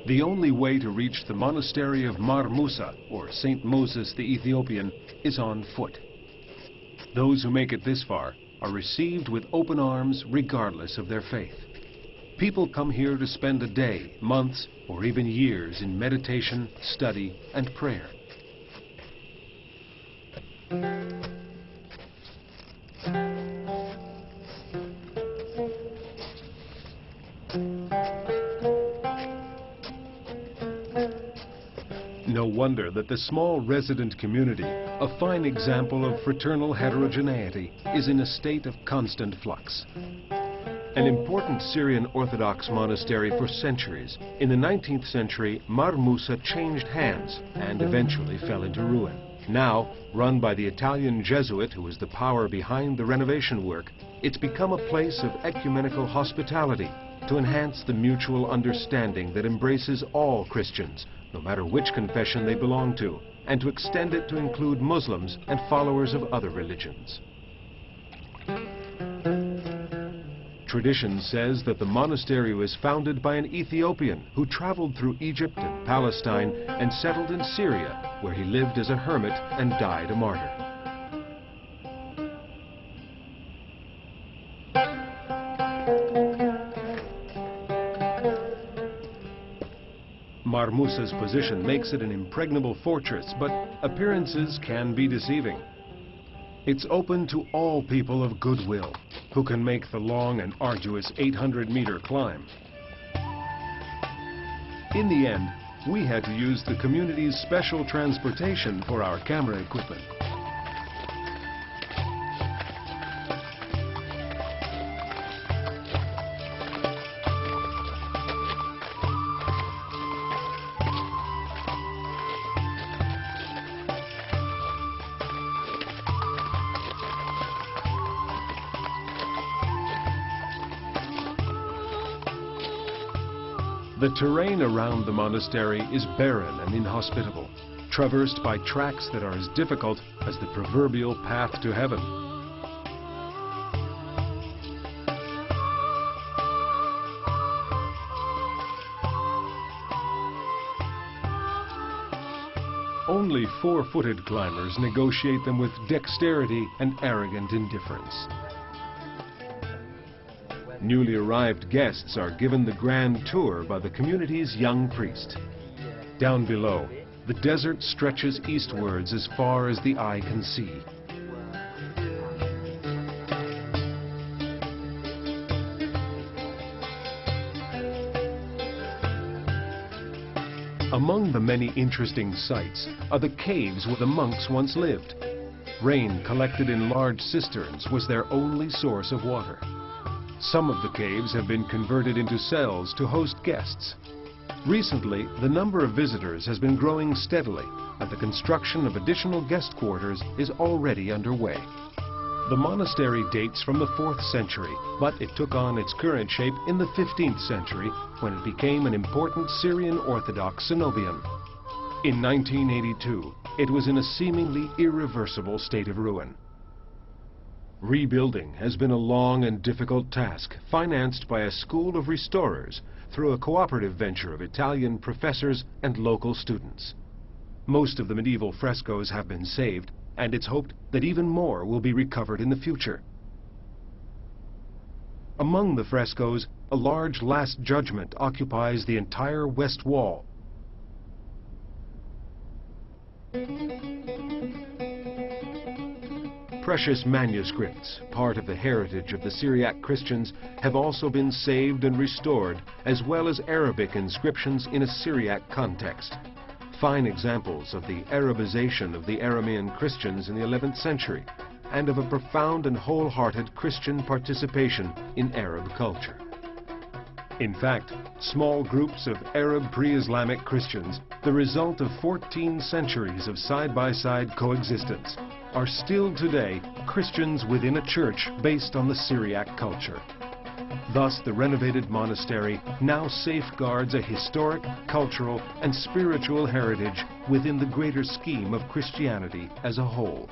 The only way to reach the monastery of Mar Musa, or St. Moses the Ethiopian, is on foot. Those who make it this far are received with open arms regardless of their faith. People come here to spend a day, months, or even years in meditation, study, and prayer. No wonder that the small resident community, a fine example of fraternal heterogeneity, is in a state of constant flux. An important Syrian Orthodox monastery for centuries, in the 19th century, Mar Musa changed hands and eventually fell into ruin. Now, run by the Italian Jesuit who is the power behind the renovation work, it's become a place of ecumenical hospitality to enhance the mutual understanding that embraces all Christians, no matter which confession they belong to, and to extend it to include Muslims and followers of other religions. Tradition says that the monastery was founded by an Ethiopian who traveled through Egypt and Palestine and settled in Syria, where he lived as a hermit and died a martyr. Mar Musa's position makes it an impregnable fortress, but appearances can be deceiving. It's open to all people of goodwill who can make the long and arduous 800-meter climb. In the end, we had to use the community's special transportation for our camera equipment. The terrain around the monastery is barren and inhospitable, traversed by tracks that are as difficult as the proverbial path to heaven. Only four-footed climbers negotiate them with dexterity and arrogant indifference. Newly arrived guests are given the grand tour by the community's young priest. Down below, the desert stretches eastwards as far as the eye can see. Among the many interesting sights are the caves where the monks once lived. Rain collected in large cisterns was their only source of water. Some of the caves have been converted into cells to host guests. Recently, the number of visitors has been growing steadily, and the construction of additional guest quarters is already underway. The monastery dates from the 4th century, but it took on its current shape in the 15th century when it became an important Syrian Orthodox cenobium. In 1982, it was in a seemingly irreversible state of ruin. Rebuilding has been a long and difficult task, financed by a school of restorers through a cooperative venture of Italian professors and local students. Most of the medieval frescoes have been saved, and it's hoped that even more will be recovered in the future. Among the frescoes, a large Last Judgment occupies the entire west wall. Precious manuscripts, part of the heritage of the Syriac Christians, have also been saved and restored, as well as Arabic inscriptions in a Syriac context. Fine examples of the Arabization of the Aramean Christians in the 11th century, and of a profound and wholehearted Christian participation in Arab culture. In fact, small groups of Arab pre-Islamic Christians, the result of 14 centuries of side-by-side coexistence, are still today Christians within a church based on the Syriac culture. Thus, the renovated monastery now safeguards a historic, cultural, and spiritual heritage within the greater scheme of Christianity as a whole.